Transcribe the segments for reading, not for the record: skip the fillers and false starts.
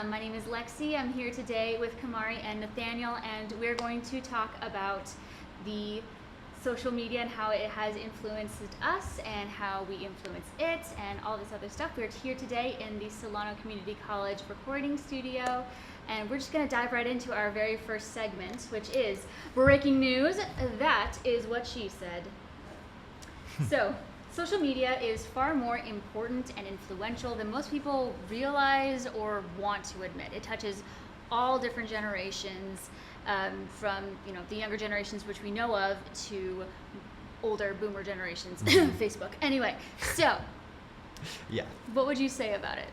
My name is Lexi. I'm here today with Kamari and Nathaniel, and we're going to talk about the social media and how it has influenced us and how we influence it and all this other stuff. We're here today in the Solano Community College recording studio, and we're just going to dive right into our very first segment, which is breaking news. That is what she said. So, social media is far more important and influential than most people realize or want to admit. It touches all different generations, from the younger generations, which we know of, to older boomer generations. Facebook. Anyway, so Yeah. what would you say about it?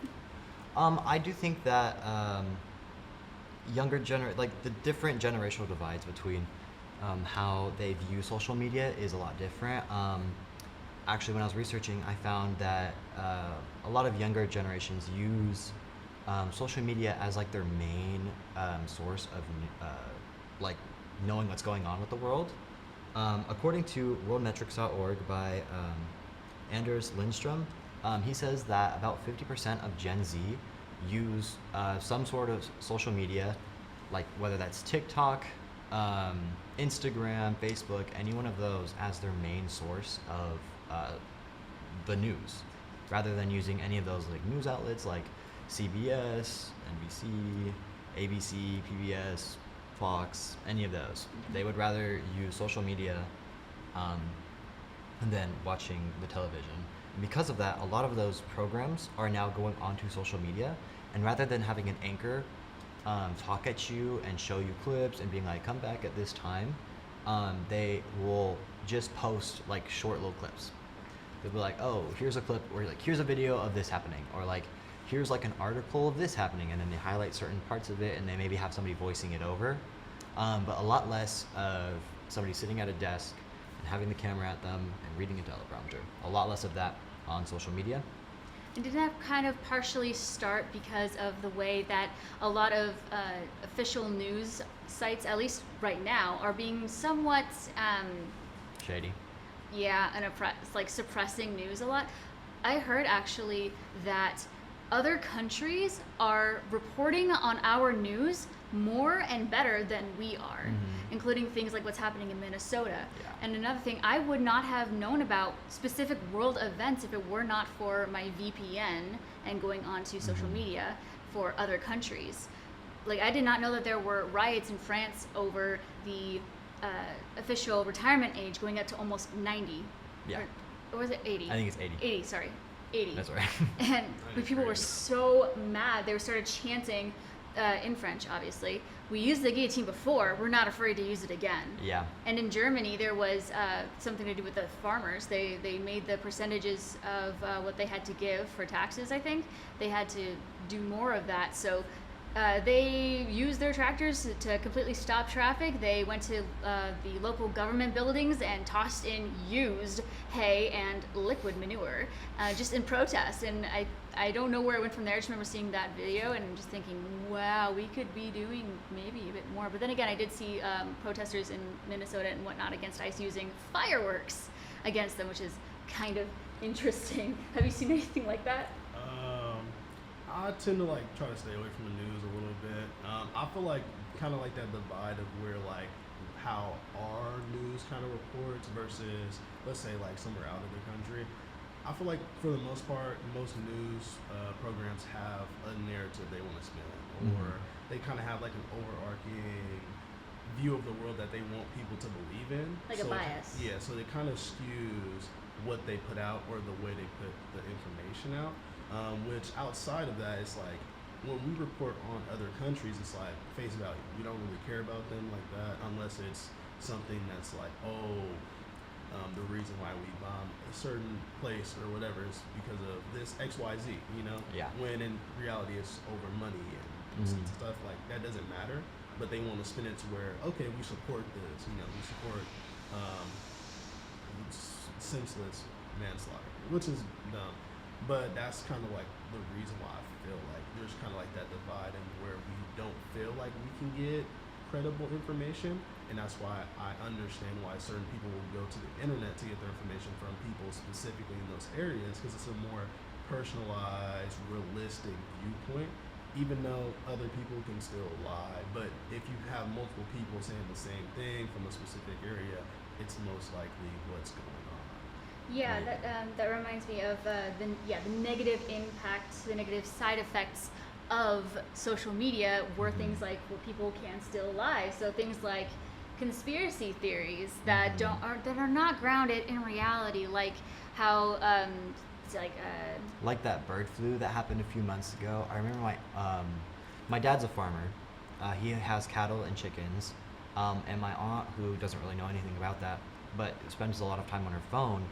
I do think that the different generational divides between how they view social media is a lot different. Actually, when I was researching, I found that a lot of younger generations use social media as like their main source of like knowing what's going on with the world. According to worldmetrics.org by Anders Lindstrom, he says that about 50% of Gen Z use some sort of social media, like whether that's TikTok, Instagram, Facebook, any one of those as their main source of the news, rather than using any of those like news outlets like CBS, NBC, ABC, PBS, Fox, any of those. They would rather use social media than watching the television. And because of that, a lot of those programs are now going onto social media, and rather than having an anchor talk at you and show you clips and being like, come back at this time, they will just post like short little clips. They'll be like, oh, here's a clip, or like, here's a video of this happening, or like, here's like an article of this happening, and then they highlight certain parts of it, and they maybe have somebody voicing it over, but a lot less of somebody sitting at a desk and having the camera at them and reading a teleprompter. A lot less of that on social media. And did that kind of partially start because of the way that a lot of official news sites, at least right now, are being somewhat Shady. and like suppressing news a lot? I heard actually that other countries are reporting on our news more and better than we are, including things like what's happening in Minnesota. Yeah. And another thing, I would not have known about specific world events if it were not for my VPN and going onto social media for other countries. Like, I did not know that there were riots in France over the official retirement age going up to almost 90. Yeah. Or was it 80? I think it's 80. 80, sorry. 80. That's right. And the people were so mad. They started chanting in French, obviously. We used the guillotine before. We're not afraid to use it again. Yeah. And in Germany, there was something to do with the farmers. They made the percentages of what they had to give for taxes, I think. They had to do more of that. So they used their tractors to completely stop traffic. They went to the local government buildings and tossed in used hay and liquid manure just in protest. And I don't know where it went from there. I just remember seeing that video and just thinking, wow, we could be doing maybe a bit more. But then again, I did see protesters in Minnesota and whatnot against ICE using fireworks against them, which is kind of interesting. Have you seen anything like that? I tend to like try to stay away from the news a little bit. I feel like kind of like that divide of where like how our news kind of reports versus, let's say, like somewhere out of the country. I feel like for the most part, most news programs have a narrative they want to spin, or they kind of have like an overarching view of the world that they want people to believe in. Like a bias. Yeah, so it kind of skews what they put out or the way they put the information out. Which outside of that, it's like when we report on other countries, it's like face value. We don't really care about them like that unless it's something that's like, the reason why we bomb a certain place or whatever is because of this XYZ, you know? Yeah. When in reality it's over money and stuff like that doesn't matter, but they want to spin it to where, okay, we support this, we support senseless manslaughter, which is dumb. But that's kind of like the reason why I feel like there's kind of like that divide and where we don't feel like we can get credible information. And that's why I understand why certain people will go to the internet to get their information from people specifically in those areas, because it's a more personalized, realistic viewpoint even though other people can still lie, but if you have multiple people saying the same thing from a specific area, it's most likely what's going on. Yeah, Right. that reminds me of the negative impacts, the negative side effects of social media were Mhm. things like where people can still lie. So things like conspiracy theories that that are not grounded in reality, like how it's like Like that bird flu that happened a few months ago. I remember my dad's a farmer. He has cattle and chickens, and my aunt, who doesn't really know anything about that, but spends a lot of time on her phone.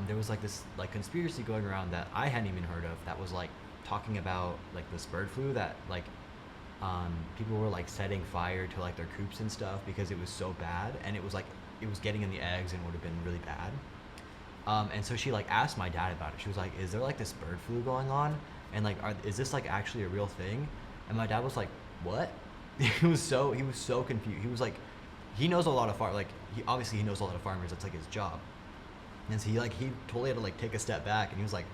There was like this like conspiracy going around that I hadn't even heard of. That was like talking about like this bird flu that like people were like setting fire to like their coops and stuff because it was so bad, and it was like it was getting in the eggs and would have been really bad. And so she like asked my dad about it. She was like, "Is there like this bird flu going on? And like, is this like actually a real thing?" And my dad was like, "What?" He was so confused. He was like, he knows a lot of like he knows a lot of farmers. That's like his job. And so he totally had to like take a step back, and he was like,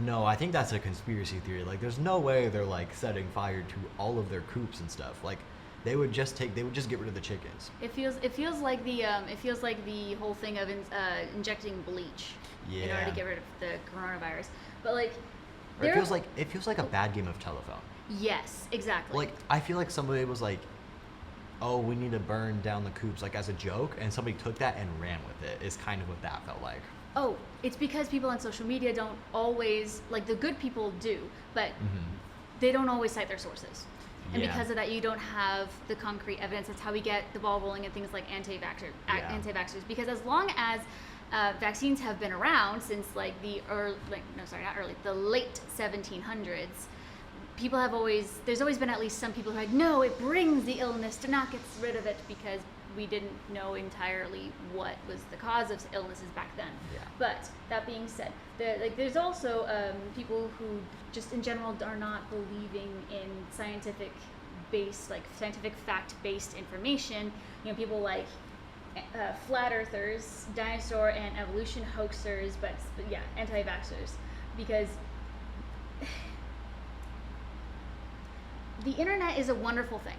"No, I think that's a conspiracy theory. Like, there's no way they're like setting fire to all of their coops and stuff. Like, they would just get rid of the chickens." it feels like the whole thing of injecting bleach in order Yeah. to get rid of the coronavirus. But like Or there it feels like a bad game of telephone. yes, exactly. Like, I feel like somebody was like, "Oh, we need to burn down the coops," like as a joke, and somebody took that and ran with it. Is kind of what that felt like. Oh, it's because people on social media don't always, like the good people do, but they don't always cite their sources. And Yeah. because of that, you don't have the concrete evidence. That's how we get the ball rolling in things like anti-vaxxers. Because as long as vaccines have been around since like the late 1700s, there's always been at least some people who are like, no, it brings the illness, do not get rid of it, because we didn't know entirely what was the cause of illnesses back then. Yeah. But that being said, there's also people who just in general are not believing in scientific fact-based information. You know, people like flat earthers, dinosaur and evolution hoaxers, but yeah, anti-vaxxers, because the internet is a wonderful thing.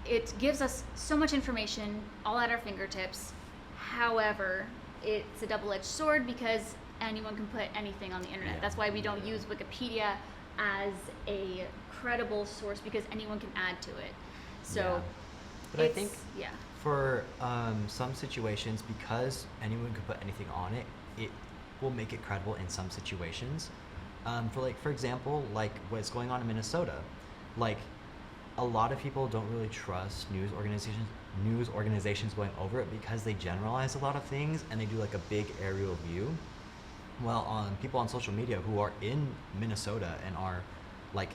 It gives us so much information all at our fingertips. However, it's a double-edged sword because anyone can put anything on the internet. Yeah. That's why we don't use Wikipedia as a credible source, because anyone can add to it. So Yeah. But I think yeah. for some situations, because anyone could put anything on it, it will make it credible in some situations. For example, like what's going on in Minnesota, like a lot of people don't really trust news organizations going over it because they generalize a lot of things and they do like a big aerial view. Well, people on social media who are in Minnesota and are like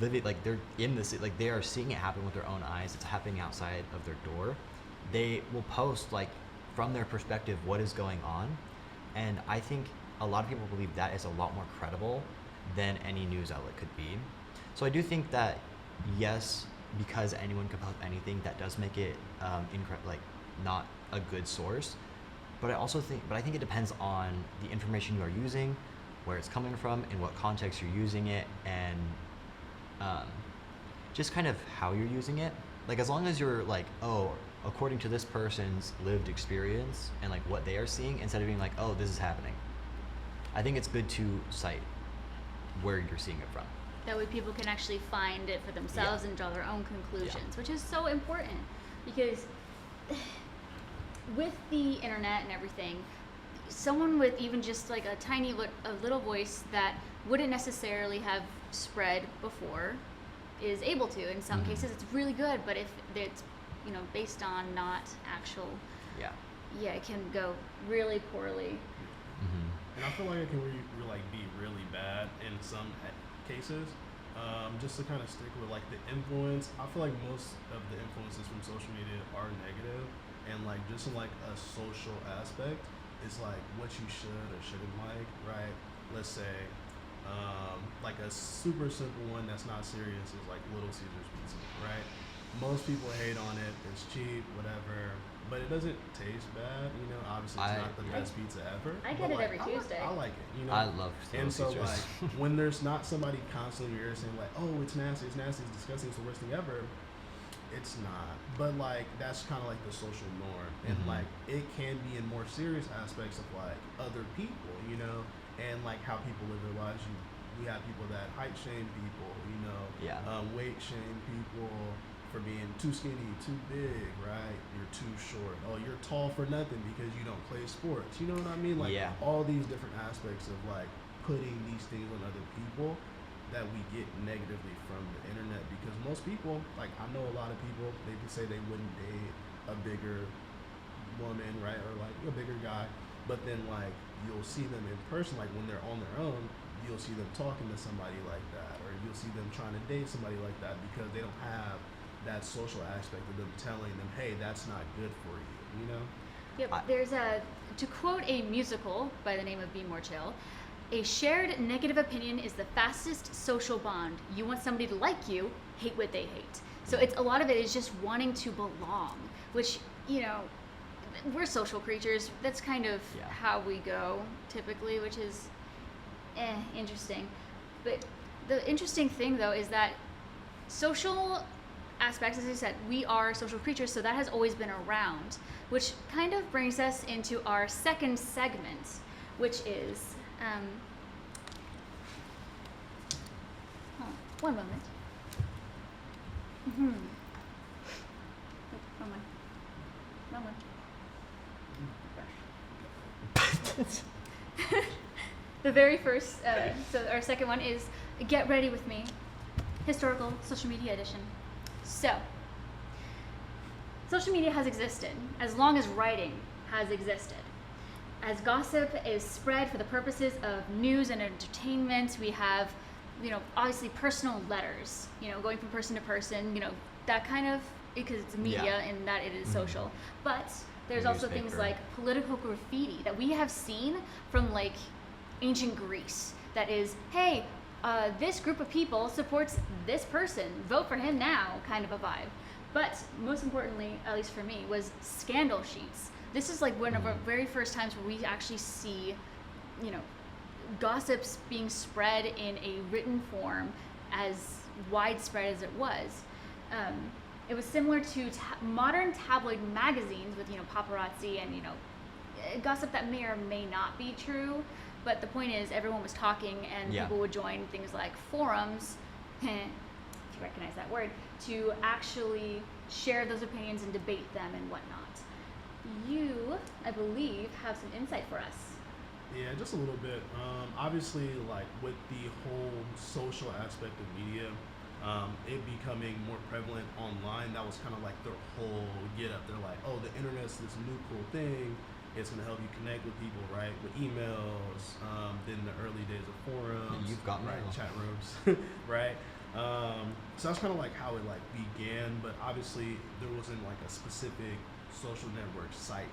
living, like they're in this, like they are seeing it happen with their own eyes. It's happening outside of their door. They will post like from their perspective what is going on, and I think a lot of people believe that is a lot more credible than any news outlet could be. So I do think that yes, because anyone can post anything, that does make it not a good source. But I think it depends on the information you are using, where it's coming from, in what context you're using it, and just kind of how you're using it. Like, as long as you're like, oh, according to this person's lived experience and like what they are seeing, instead of being like, oh, this is happening. I think it's good to cite where you're seeing it from. That way people can actually find it for themselves Yeah. and draw their own conclusions, which is so important, because with the internet and everything, someone with even just like a little voice that wouldn't necessarily have spread before is able to. In some Mhm. cases it's really good, but if it's based on not actual, Yeah. it can go really poorly. And I feel like it can be really bad in some cases. Just to kind of stick with like the influence, I feel like most of the influences from social media are negative, and like just in like a social aspect, it's like what you should or shouldn't like, right? Let's say, like a super simple one that's not serious is like Little Caesars pizza, right? most people hate on it. It's cheap, whatever, but it doesn't taste bad. Obviously it's not the best pizza ever. I but, get it like, every I Tuesday. I like it. I love And so Little like Caesars. when there's not somebody constantly here saying like, oh, it's nasty, it's nasty, it's disgusting, it's the worst thing ever. It's not. But like that's kind of like the social norm, and Mhm. like it can be in more serious aspects of like other people, and like how people live their lives. We have people that height shame people, Yeah. weight shame people for being too skinny, too big, right? You're too short. Oh, you're tall for nothing because you don't play sports. You know what I mean? Like Yeah. all these different aspects of like putting these things on other people that we get negatively from the internet, because most people, like I know a lot of people, they can say they wouldn't date a bigger woman, right? Or like a bigger guy, but then like you'll see them in person, like when they're on their own, you'll see them talking to somebody like that, or you'll see them trying to date somebody like that because they don't have that social aspect of them telling them, hey, that's not good for you, Yep. I- There's to quote a musical by the name of Be More Chill, a shared negative opinion is the fastest social bond. You want somebody to like you, hate what they hate. So it's a lot of it is just wanting to belong, which, we're social creatures. That's kind of Yeah. how we go typically, which is interesting. But the interesting thing though is that social aspects, as I said, we are social creatures, so that has always been around, which kind of brings us into our second segment, which is one moment. Mm-hmm. Wrong one. The very first, so our second one is Get Ready With Me, Historical Social Media Edition. So, social media has existed as long as writing has existed. As gossip is spread for the purposes of news and entertainment, we have, obviously personal letters, going from person to person, that kind of, because it's media Yeah. and that it is Mhm. social. But there's also things Newspaper. like political graffiti that we have seen from like ancient Greece. That is, hey, this group of people supports this person, vote for him now, kind of a vibe. But most importantly, at least for me, was scandal sheets. This is like one of our very first times where we actually see, gossips being spread in a written form as widespread as it was. It was similar to modern tabloid magazines with, paparazzi and, gossip that may or may not be true. But the point is, everyone was talking, and Yeah. people would join things like forums, if you recognize that word, to actually share those opinions and debate them and whatnot. You, I believe, have some insight for us. Yeah, just a little bit. Obviously, like with the whole social aspect of media, it becoming more prevalent online, that was kind of like their whole get up. They're like, oh, the internet's this new cool thing. It's going to help you connect with people, right? With emails, then the early days of forums. You've got right, mail. chat rooms, right? So that's kind of like how it like began, but obviously there wasn't like a specific social network site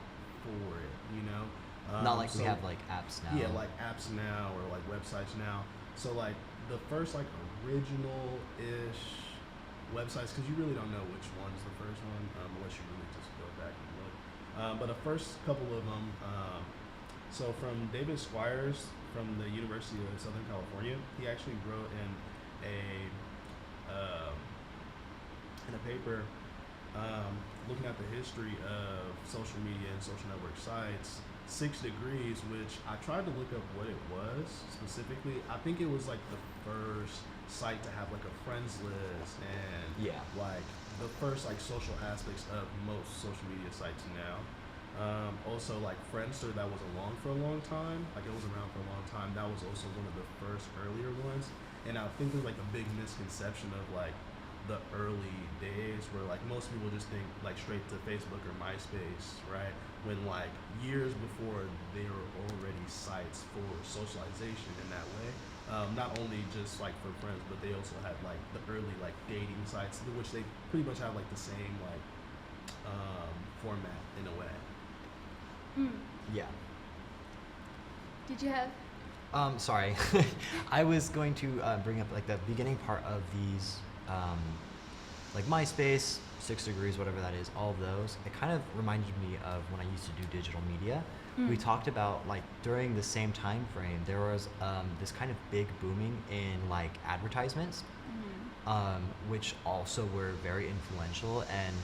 for it, Not like we so- have like apps now. yeah, like apps now or like websites now. So like the first like original-ish websites, because you really don't know which one's the first one unless you really just go back and look. But the first couple of them, so from David Squires from the University of Southern California, he actually wrote in a paper looking at the history of social media and social network sites. 6 Degrees, which I tried to look up what it was specifically. I think it was like the first site to have like a friends list and Yeah. like the first like social aspects of most social media sites now. Also like Friendster, that was along for a long time. Like it was around for a long time. That was also one of the first earlier ones. And I think there's like a big misconception of like the early days where like most people just think like straight to Facebook or MySpace, right? When like years before they were already sites for socialization in that way. Not only just like for friends, but they also had like the early like dating sites, which they pretty much have like the same like format in a way. Yeah. Did you have? Sorry. I was going to bring up like the beginning part of these, like MySpace, Six Degrees, whatever that is, all of those, it kind of reminded me of when I used to do digital media. We talked about like during the same time frame, there was this kind of big booming in like advertisements, which also were very influential and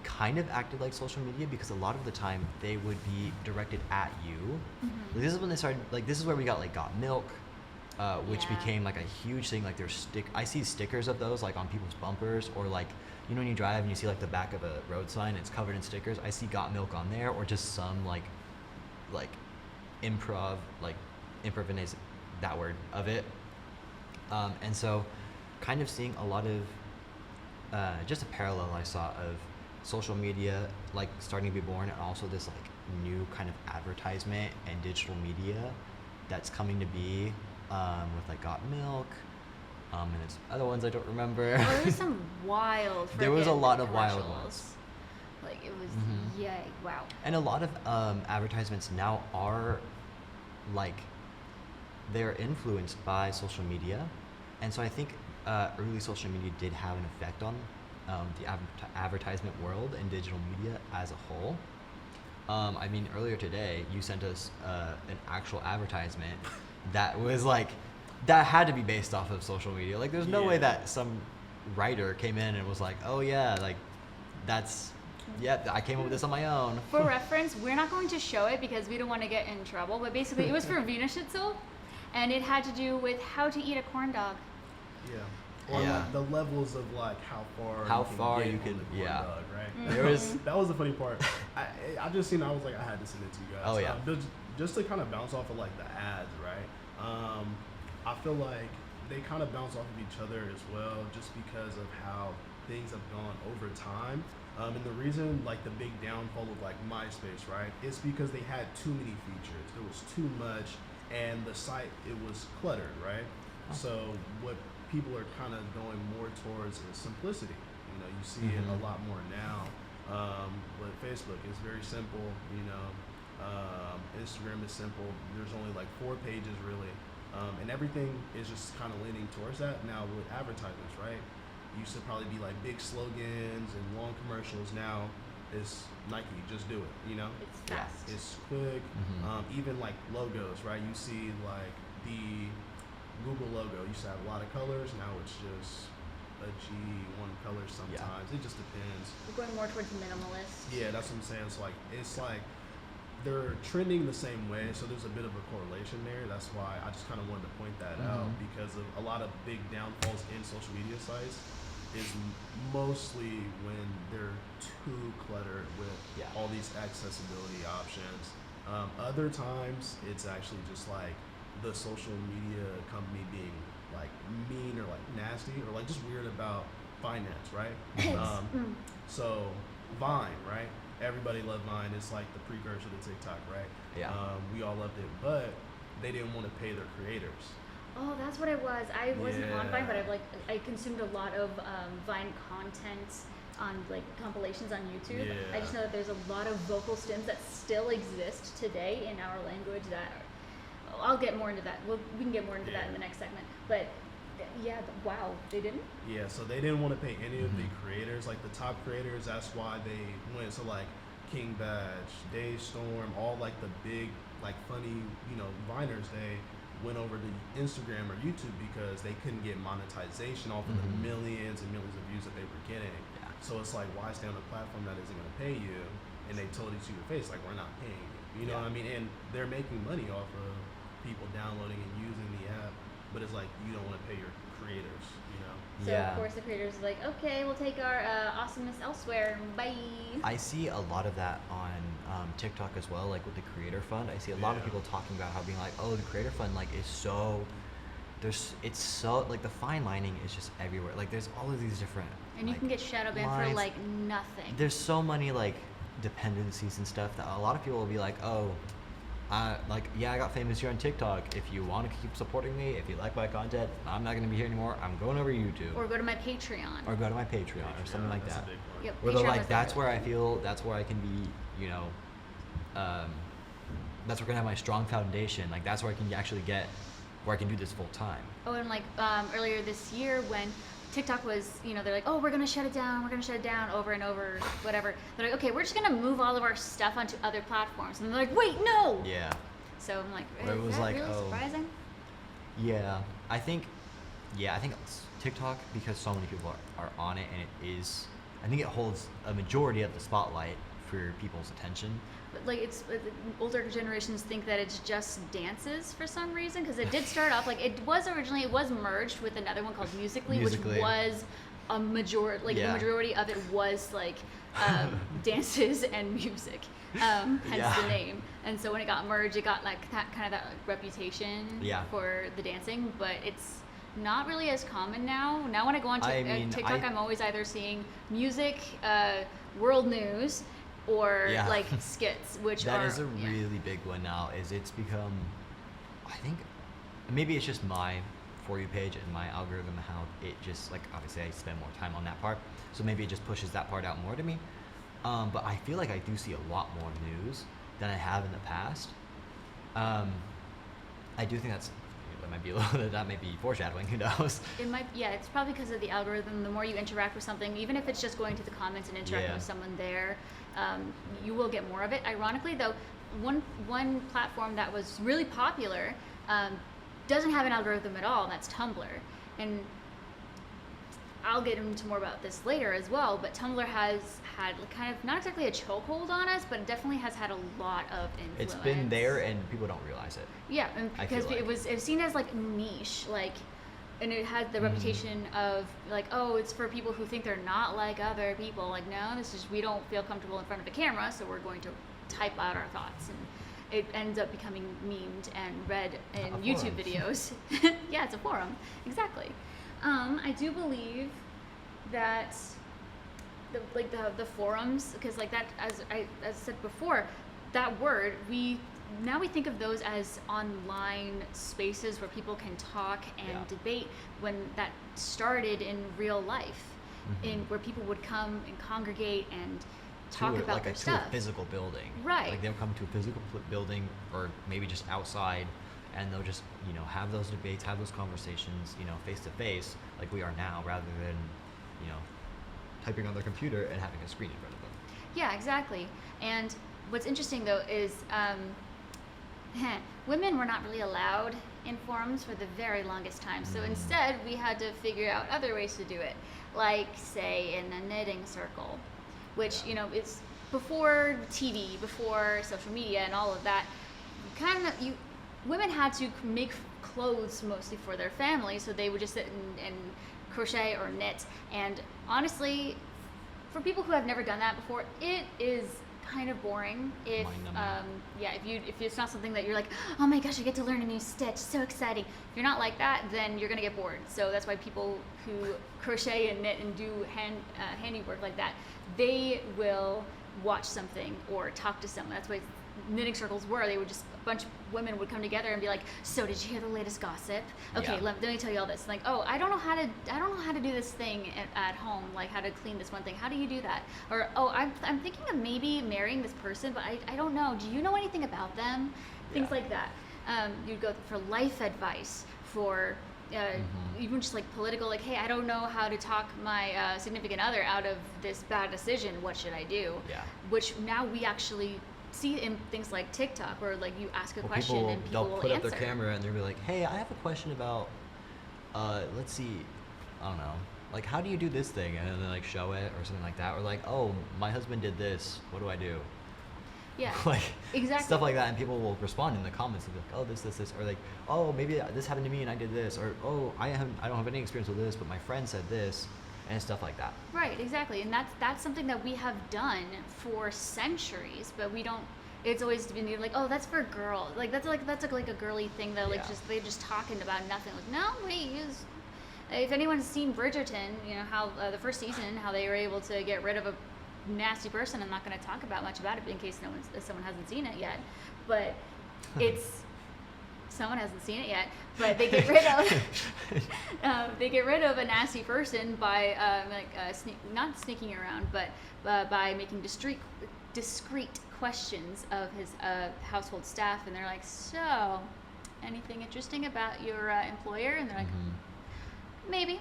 kind of acted like social media because a lot of the time they would be directed at you. Like, this is when they started, like this is where we got like Got Milk, which Yeah. became like a huge thing. Like there's I see stickers of those like on people's bumpers, or like, you know, when you drive and you see like the back of a road sign, it's covered in stickers. I see Got Milk on there, or just some like improvisation, that word of it. And so kind of seeing a lot of just a parallel I saw of social media like starting to be born, and also this like new kind of advertisement and digital media that's coming to be, with like Got Milk, and there's other ones I don't remember. Well, there was some wild. There was a frickin' lot of wild commercials. ones. Like it was, Mhm. yeah, wow. And a lot of advertisements now are like, they're influenced by social media, and so I think early social media did have an effect on the advertisement world and digital media as a whole. I mean, earlier today you sent us an actual advertisement that was like, that had to be based off of social media. Like, there's no way Yeah. that some writer came in and was like, oh yeah, like that's, yeah, I came up with this on my own. For reference, we're not going to show it because we don't want to get in trouble. But basically, it was for Wiener Schnitzel, and it had to do with how to eat a corn dog. Yeah. Or Yeah. like the levels of like how far you get can- on the corn yeah. dog, right? There was- That was the funny part. I just seen, I was like, I had to send it to you guys. Oh, yeah. Just to kind of bounce off of like the ads, right? I feel like they kind of bounce off of each other as well, just because of how things have gone over time. And the reason, like the big downfall of like MySpace, right, is because they had too many features. There was too much, and the site, it was cluttered, right? So what people are kind of going more towards is simplicity. You know, you see it a Mhm. lot more now. But Facebook is very simple. You know, Instagram is simple. There's only like 4 pages really, and everything is just kind of leaning towards that. Now with advertisements, right? Used to probably be like big slogans and long commercials. Now it's Nike, just do it. You know, It's Yeah. fast. it's quick. Mhm. Even like logos, right? You see like the Google logo used to have a lot of colors. Now it's just a G1 color sometimes. It just depends. We're going more towards minimalist. Yeah, that's what I'm saying. So like it's like they're trending the same way, so there's a bit of a correlation there. That's why I just kind of wanted to point that out, Mhm. because of a lot of big downfalls in social media sites is mostly when they're too cluttered with Yeah. all these accessibility options. Other times it's actually just like the social media company being like mean or like nasty or like just weird about finance, right? So Vine, right? Everybody loved Vine. It's like the precursor to TikTok, right? Yeah. We all loved it, but they didn't want to pay their creators. Oh, that's what it was. I wasn't on Vine, but Yeah. I consumed a lot of Vine content on like compilations on YouTube. I just Yeah. know that there's a lot of vocal stems that still exist today in our language that I'll get more into that. We can get more into that in the Yeah. next segment. But yeah, wow, they didn't? Yeah, so they didn't want to pay any of the Mhm. creators, like the top creators. That's why they went to like King Badge, Dave Storm, all like the big, like funny, Viners. They went over to Instagram or YouTube because they couldn't get monetization off of the Mhm. millions and millions of views that they were getting. Yeah. So it's like, why stay on a platform that isn't going to pay you? And they told it to your face, like, we're not paying you. You know Yeah. what I mean? And they're making money off of people downloading and using the app, but it's like, you don't want to pay your creators, you know? So Yeah. of course the creators are like, okay, we'll take our awesomeness elsewhere. Bye. I see a lot of that on TikTok as well, like with the Creator Fund. I see a lot of Yeah. people talking about how being like, oh, the Creator Fund like is so, it's so like the fine lining is just everywhere. Like there's all of these different. And you like, can get shadow banned for lines. like nothing. There's so many like dependencies and stuff that a lot of people will be like, oh, I got famous here on TikTok. If you want to keep supporting me, if you like my content, I'm not gonna be here anymore. I'm going over to YouTube Or go to my Patreon. or go to my Patreon or something like That's a that. big one. Yep. Where they're Patreon like, was that's the- where I feel, that's where I can be, that's where I can have my strong foundation. Like that's where I can actually get, where I can do this full time. Oh, and like earlier this year when TikTok was, they're like, oh, we're gonna shut it down over and over, whatever. They're like, okay, we're just gonna move all of our stuff onto other platforms, and they're like, wait, no. Yeah. So I'm like, Where it is was that like, really oh. surprising? Yeah, I think it's TikTok, because so many people are on it, and I think it holds a majority of the spotlight for people's attention. But like older generations think that it's just dances for some reason, because it did start off like it was merged with another one called Musical.ly, which Musical.ly. was a majority, the majority of it was like dances and music, hence the name. And so when it got merged, it got like that kind of that reputation for the dancing, but it's not really as common now. Now when I go on TikTok, I'm always either seeing music, world news, or like skits, which that is a really big one now. It's become, I think, maybe it's just my For You page and my algorithm, how it just, like, obviously I spend more time on that part, so maybe it just pushes that part out more to me. But I feel like I do see a lot more news than I have in the past. I do think that might be a little, that might be foreshadowing, who knows. It might, it's probably because of the algorithm. The more you interact with something, even if it's just going to the comments and interacting with someone there, you will get more of it. Ironically, though, one platform that was really popular doesn't have an algorithm at all, and that's Tumblr. And I'll get into more about this later as well, but Tumblr has had kind of, not exactly a chokehold on us, but it definitely has had a lot of influence. It's been there and people don't realize it. Yeah, and because like. it was seen as like niche, like, and it had the reputation of like, oh, it's for people who think they're not like other people. Like, no, we don't feel comfortable in front of a camera, so we're going to type out our thoughts. And it ends up becoming memed and read in YouTube videos. Yeah, it's a forum, exactly. I do believe that the forums, because like that, as I said before, that word, we think of those as online spaces where people can talk and debate, when that started in real life, in where people would come and congregate and talk about their stuff. To a physical building. Right. Like they'll come to a physical building, or maybe just outside, and they'll just, have those debates, have those conversations, face to face, like we are now, rather than, typing on their computer and having a screen in front of them. Yeah, exactly. And what's interesting though is women were not really allowed in forums for the very longest time. So instead, we had to figure out other ways to do it, like say in a knitting circle, which it's before TV, before social media, and all of that. Women had to make clothes mostly for their family, so they would just sit and crochet or knit. And honestly, for people who have never done that before, it is kind of boring. If it's not something that you're like, oh my gosh, I get to learn a new stitch, so exciting. If you're not like that, then you're gonna get bored. So that's why people who crochet and knit and do handiwork like that, they will watch something or talk to someone. That's why knitting circles were. They would just, a bunch of women would come together and be like, so did you hear the latest gossip? Okay, let me tell you all this. Like, oh, I don't know how to do this thing at home, like how to clean this one thing. How do you do that? Or, oh, I'm thinking of maybe marrying this person, but I don't know. Do you know anything about them? Things like that. You'd go for life advice, for even just like political, like, hey, I don't know how to talk my significant other out of this bad decision. What should I do? Yeah. Which now we actually see in things like TikTok, where like you ask a question and people will put answer. Up their camera and they'll be like, hey, I have a question about let's see, I don't know, like, how do you do this thing? And then they like show it or something like that, or like, oh, my husband did this, what do I do? Yeah. Like, exactly. Stuff like that, and people will respond in the comments and be like, oh, this, or like, oh, maybe this happened to me and I did this, or oh, I don't have any experience with this, but my friend said this, and stuff like that. Right, exactly. And that's something that we have done for centuries, but we don't. It's always been like, oh, that's for girls. Like that's like a girly thing that like they're just talking about nothing. Like, no, wait, if anyone's seen Bridgerton, how the first season, how they were able to get rid of a nasty person. I'm not going to talk about much about it in case someone hasn't seen it yet, but someone hasn't seen it yet, but they get rid of a nasty person by not sneaking around, but by making discreet questions of his household staff, and they're like, so anything interesting about your employer? And they're like, maybe.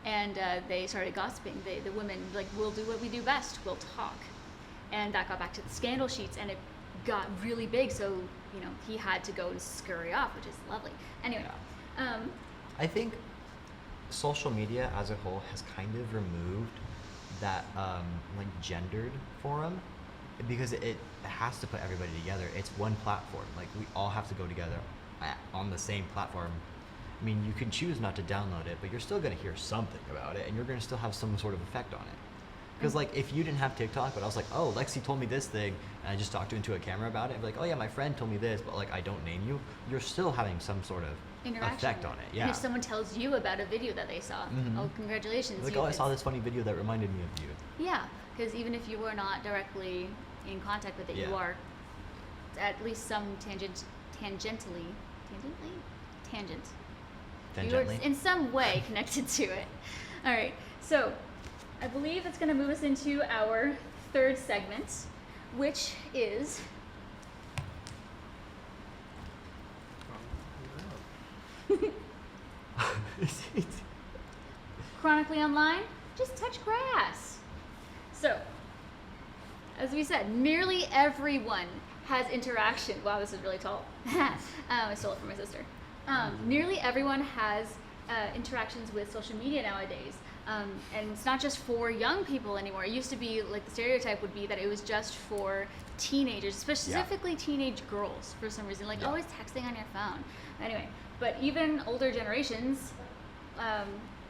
and they started gossiping. The women like, we'll do what we do best. We'll talk, and that got back to the scandal sheets, and it got really big. So he had to go and scurry off, which is lovely. Anyway, I think social media as a whole has kind of removed that like gendered forum, because it has to put everybody together. It's one platform. Like, we all have to go together on the same platform. I mean, you can choose not to download it, but you're still going to hear something about it, and you're going to still have some sort of effect on it. Because, like, if you didn't have TikTok, but I was like, oh, Lexi told me this thing, and I just talked into a camera about it, and be like, oh yeah, my friend told me this, but like, I don't name you, you're still having some sort of interaction effect on it. Yeah. And if someone tells you about a video that they saw, oh, congratulations. Like, oh, I saw this funny video that reminded me of you. Yeah, because even if you were not directly in contact with it, you Yeah. are at least some tangent. You are Tangentially. in some way connected to it. All right, so I believe it's going to move us into our third segment, which is chronically online. Just touch grass. So, as we said, nearly everyone has interaction. Wow, this is really tall. I stole it from my sister. Nearly everyone has interactions with social media nowadays. And it's not just for young people anymore. It used to be, like, the stereotype would be that it was just for teenagers, specifically teenage girls for some reason. Like, always texting on your phone. Anyway, but even older generations,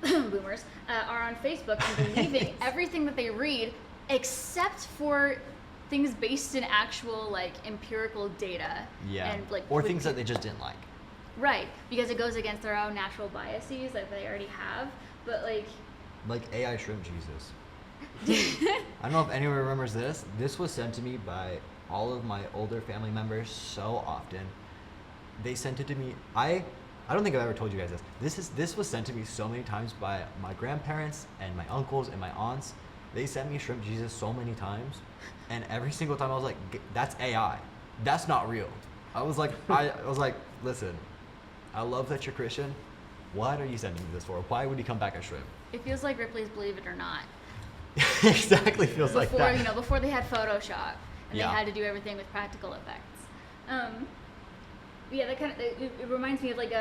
boomers, are on Facebook and believing everything that they read, except for things based in actual, like, empirical data. Yeah. And, like, or with things that they just didn't like. Right, because it goes against their own natural biases that they already have. But, Like AI shrimp Jesus. I don't know if anyone remembers this. This was sent to me by all of my older family members so often. They sent it to me. I don't think I've ever told you guys this. This was sent to me so many times by my grandparents and my uncles and my aunts. They sent me shrimp Jesus so many times, and every single time I was like, that's AI. That's not real. I was like, listen, I love that you're Christian. What are you sending me this for? Why would he come back as shrimp? it feels like Ripley's Believe It or Not. Exactly feels like Before, that. before they had Photoshop and Yeah. they had to do everything with practical effects. Yeah, that kind of it reminds me of like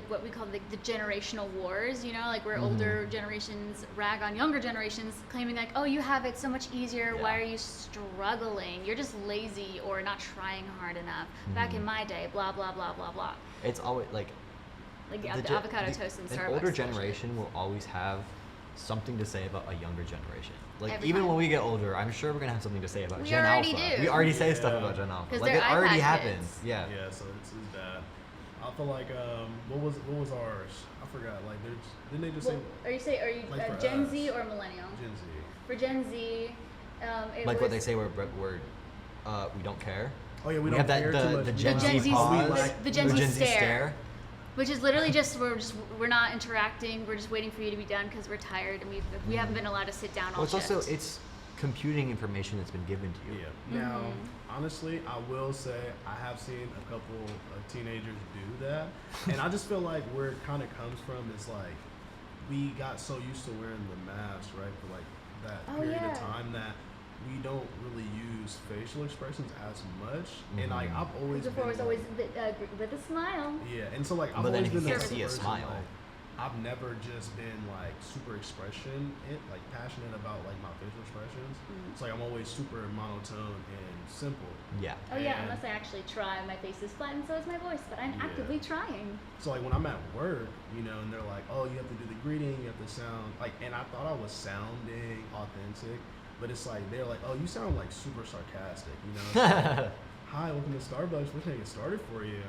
what we call the generational wars. Like where older generations rag on younger generations, claiming like, "Oh, you have it so much easier. Yeah. Why are you struggling? You're just lazy or not trying hard enough." Back in my day, blah blah blah blah blah. It's always like Like the the gen- avocado the- toast and an Starbucks. older bullshit. generation will always have something to say about a younger generation. Like Every even time. when we get older, I'm sure we're gonna have something to say about We Gen already Alpha. do. We already say stuff Yeah. about Gen Alpha. 'Cause Like they're it already iPad happens. kids. Yeah. Yeah, so it's bad. I feel like what was ours? I forgot. Like didn't they just Well, are you Like for Gen us. Z or millennial? say Gen Z? For Gen Z, it Like was what they say we're we don't care. Oh yeah, we We don't have that care too the much. Gen The Gen Z Z pause. the Gen Z stare. stare. Which is literally just we're not interacting. We're just waiting for you to be done because we're tired and we haven't been allowed to sit down all Well, it's shift. also it's computing information that's been given to you. Yeah. Now, honestly, I will say I have seen a couple of teenagers do that, and I just feel like where it kind of comes from is like we got so used to wearing the mask, right, for like that Oh, period yeah. of time that we don't really use facial expressions as much. And like I've always Before it was been, always with a smile. yeah, and so like I've But then always if you been can't the see a person, smile. like, I've never just been like super like passionate about like my facial expressions. It's like I'm always super monotone and simple. Yeah. Oh yeah, And- unless I actually try. My face is flat and so is my voice, but I'm Yeah. actively trying. So like when I'm at work, and they're like, "Oh, you have to do the greeting, you have to sound like," and I thought I was sounding authentic, but it's like they're like, "Oh, you sound like super sarcastic," It's like, "Hi, welcome to Starbucks. We're gonna get started for you."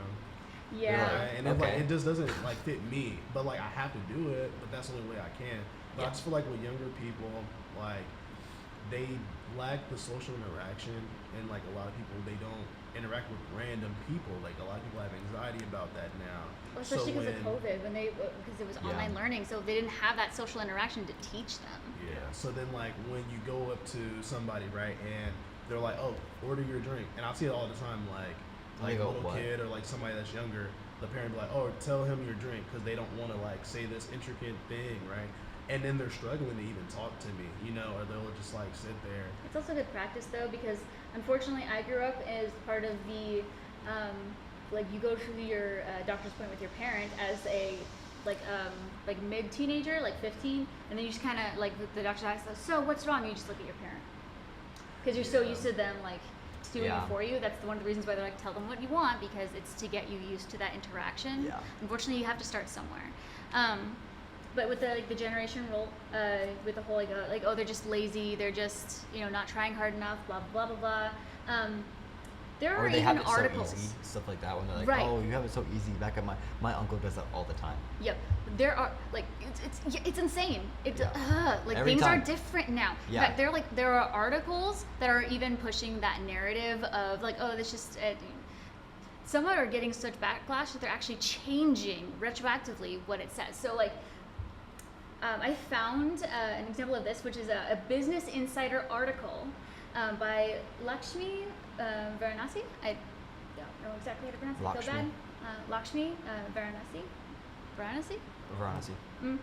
Yeah. Right? And it's like Okay. it just doesn't like fit me, but like I have to do it, but that's the only way I can. But I Yeah. just feel like with younger people, like they lack the social interaction, and like a lot of people they don't interact with random people. Like a lot of people have anxiety about that now. Well, especially because of when- COVID, because it was Yeah. online learning, so they didn't have that social interaction to teach them. Yeah. So then, like, when you go up to somebody, right, and they're like, "Oh, order your drink," and I see it all the time, like They a go, little "What?" kid or like somebody that's younger, the parent be like, "Oh, tell him your drink," because they don't want to like say this intricate thing, right? and then they're struggling to even talk to me, or they'll just like sit there. It's also good practice though, because unfortunately I grew up as part of the like you go to your doctor's appointment with your parent as a like mid teenager, like 15, and then you just kind of like the doctor asks, so what's wrong? And you just look at your parent because you're so used to them like doing it for you. That's one of the reasons why they're like, tell them what you want, because it's to get you used to that interaction. Yeah. Unfortunately, you have to start somewhere. But with the generation role, with the whole like oh they're just lazy, they're just not trying hard enough, blah blah blah blah blah. There are Or they even have it articles. so easy, stuff like that, when they're like, Right. oh, you have it so easy. Back at my uncle does that all the time. Yep, there are like it's insane. It's like Every things time. are different now. Yeah. In fact, there are articles that are even pushing that narrative of like, oh, this just. Some are getting such backlash that they're actually changing retroactively what it says. So like, I found an example of this, which is a Business Insider article by Lakshmi Varanasi. I don't know exactly how to pronounce it. I feel Lakshmi. bad. Lakshmi Varanasi. Varanasi? Varanasi.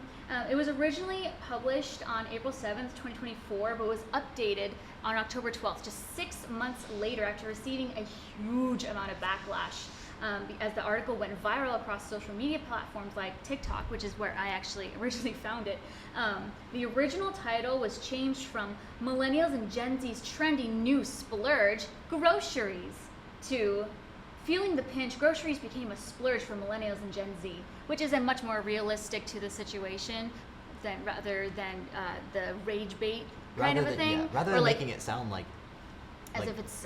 It was originally published on April 7th, 2024, but was updated on October 12th, just 6 months later after receiving a huge amount of backlash as the article went viral across social media platforms like TikTok, which is where I actually originally found it. The original title was changed from Millennials and Gen Z's trendy new splurge, groceries, to Feeling the pinch, groceries became a splurge for millennials and Gen Z, which is a much more realistic to the situation rather than the rage bait kind of a thing. Yeah, rather or than like, making it sound like as if it's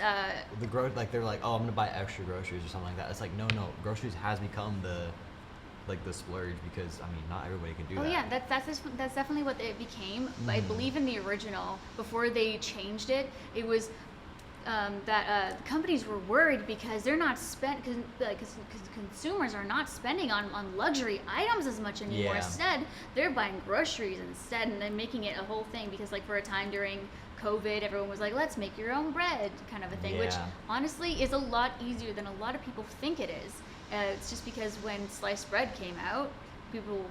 like they're like, oh, I'm gonna buy extra groceries or something like that. It's like, no, groceries has become the splurge, because I mean, not everybody can do that. Oh yeah, that's definitely what it became. But I believe in the original, before they changed it, it was that companies were worried because they're not because consumers are not spending on luxury items as much anymore. Yeah. Instead, they're buying groceries instead, and then making it a whole thing, because like for a time during COVID, everyone was like, let's make your own bread kind of a thing, which Yeah. honestly is a lot easier than a lot of people think it is. It's just because when sliced bread came out, people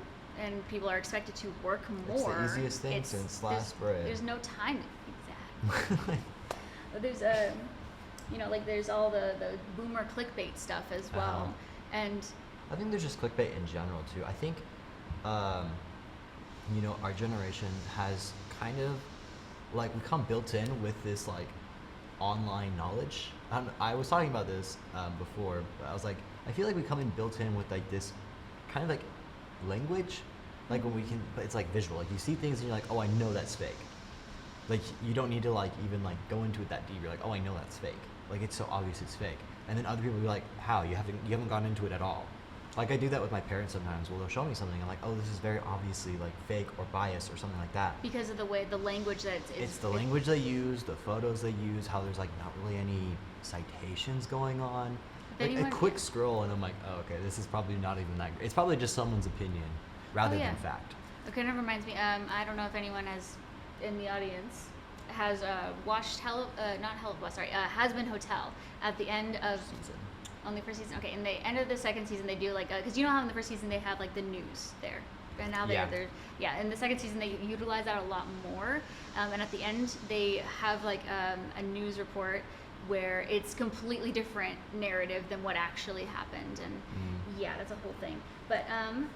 are expected to work more. It's the easiest thing since sliced bread. There's no time to do that. There's like there's all the boomer clickbait stuff as well. Uh-huh. And I think there's just clickbait in general too. I think, our generation has kind of like become built in with this like online knowledge. I was talking about this before, but I was like, I feel like we come in built in with like this kind of like language, like when we can, but it's like visual. Like you see things and you're like, oh, I know that's fake. Like you don't need to like even like go into it that deep. You're like, oh, I know that's fake. Like it's so obvious it's fake. And then other people will be like, how? You haven't gone into it at all. Like I do that with my parents sometimes. Well, they'll show me something. I'm like, oh, this is very obviously like fake or biased or something like that. because of the language that It's the language they use, the photos they use, how there's like not really any citations going on. Then Like you a want- quick scroll and I'm like, oh, okay, this is probably not even that great. It's probably just someone's opinion rather yeah. than fact. It kind of reminds me. I don't know if anyone in the audience has watched Has Been Hotel at the end of Season. only first season. Okay, in the end of the second season they do like because you know how in the first season they have like the news there, and now Yeah. they're in the second season they utilize that a lot more, and at the end they have like a news report where it's completely different narrative than what actually happened, and yeah, that's a whole thing. But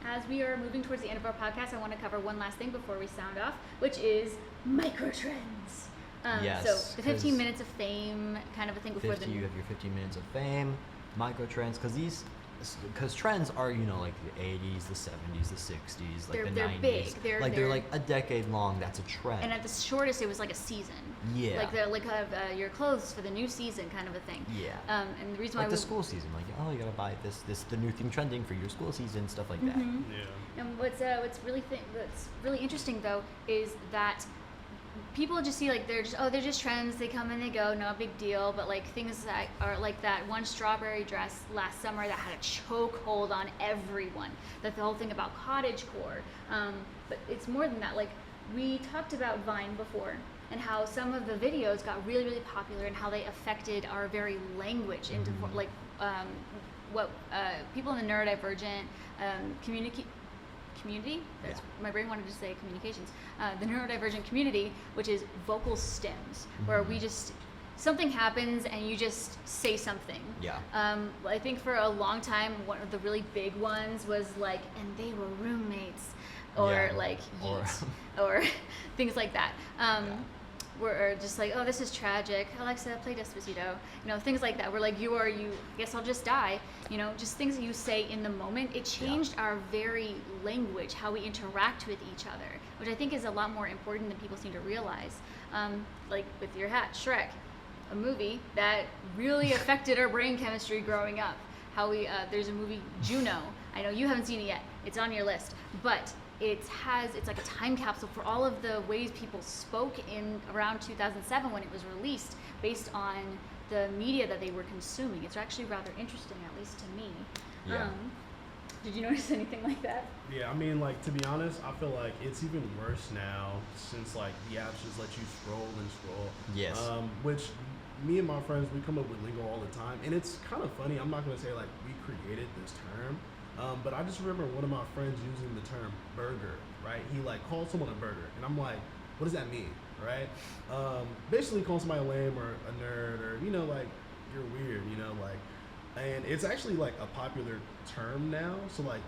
as we are moving towards the end of our podcast, I want to cover one last thing before we sound off, which is microtrends. Yes, So the 15 'cause minutes of fame kind of a thing before You have your 15 minutes of fame, micro trends, because trends are like the 80s, the 70s, the 60s, like the They're 90s. big. They're They're- like a decade long. That's a trend. And at the shortest, it was like a season. Yeah. Like your clothes for the new season, kind of a thing. Yeah. And the reason like why the school season, like you gotta buy this the new thing trending for your school season, stuff like that. Mhm. Yeah. And what's really interesting though is that people just see like they're just trends. They come and they go, no big deal. But like things that are like that one strawberry dress last summer that had a chokehold on everyone. That the whole thing about cottagecore. But it's more than that. Like we talked about Vine before, and how some of the videos got really, really popular, and how they affected our very language into what people in the neurodivergent community. My brain wanted to say communications. The neurodivergent community, which is vocal stems, where we just something happens and you just say something. Yeah. I think for a long time, one of the really big ones was like, and they were roommates, or Yeah. like Or- yeet, or things like that. Or just like, oh, this is tragic. Alexa, play Despacito. You know, things like that. We're like, you are you. Guess I'll just die. You know, just things that you say in the moment. It changed our very language, how we interact with each other, which I think is a lot more important than people seem to realize. Like with your hat, Shrek, a movie that really affected our brain chemistry growing up. How we there's a movie Juno. I know you haven't seen it yet. It's on your list, but it's like a time capsule for all of the ways people spoke in around 2007 when it was released, based on the media that they were consuming. It's actually rather interesting, at least to me. Yeah. Did you notice anything like that? Yeah, I mean, like, to be honest, I feel like it's even worse now since, like, the apps just let you scroll and scroll. Yes. Which me and my friends, we come up with lingo all the time. And it's kind of funny. I'm not going to say, like, we created this term. But I just remember one of my friends using the term burger, right? He, like, called someone a burger. And I'm like, what does that mean, right? Basically calling somebody lame or a nerd or, you know, like, you're weird, you know, like. And it's actually like a popular term now. So like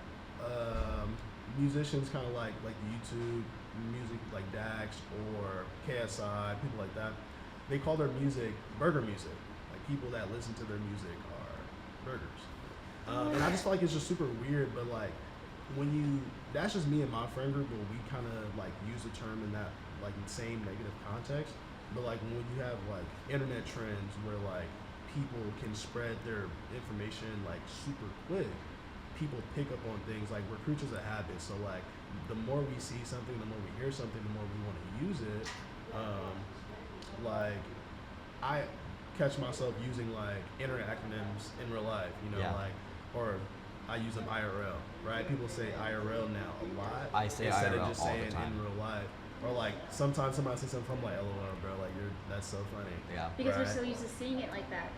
musicians kind of like YouTube music, like Dax or KSI, people like that, they call their music burger music. Like people that listen to their music are burgers. And I just feel like it's just super weird, but like that's just me and my friend group, but we kind of like use the term in that like same negative context. But like when you have like internet trends where like people can spread their information like super quick, people pick up on things. Like we're creatures of habit, so like the more we see something, the more we hear something, the more we want to use it. Like I catch myself using like internet acronyms in real life, you know, Yeah. like, or I use them IRL, right? People say IRL now a lot. I say instead IRL of just all the saying time. in real life. Or like sometimes somebody says something, I'm like, LOL, bro, like that's so funny. Yeah. Because Right. we're so used to seeing it like that.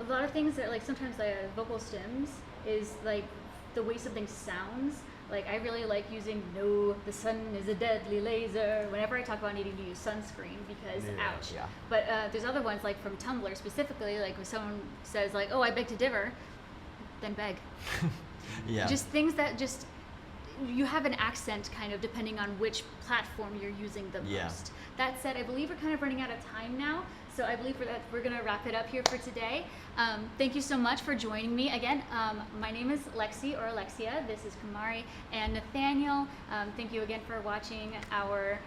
A lot of things that like sometimes like vocal stems is like the way something sounds. Like I really like using "No, the sun is a deadly laser" whenever I talk about needing to use sunscreen because Yeah. ouch. Yeah. But there's other ones like from Tumblr specifically, like when someone says like, "Oh, I beg to differ," then beg. Yeah. Just things that just you have an accent kind of depending on which platform you're using the Yeah. most. That said, I believe we're kind of running out of time now, so I believe we're going to wrap it up here for today. Thank you so much for joining me again. My name is Lexi or Alexia. This is Kumari and Nathaniel. Thank you again for watching our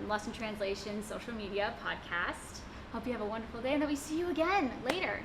Lost in Translation social media podcast. Hope you have a wonderful day and that we see you again later.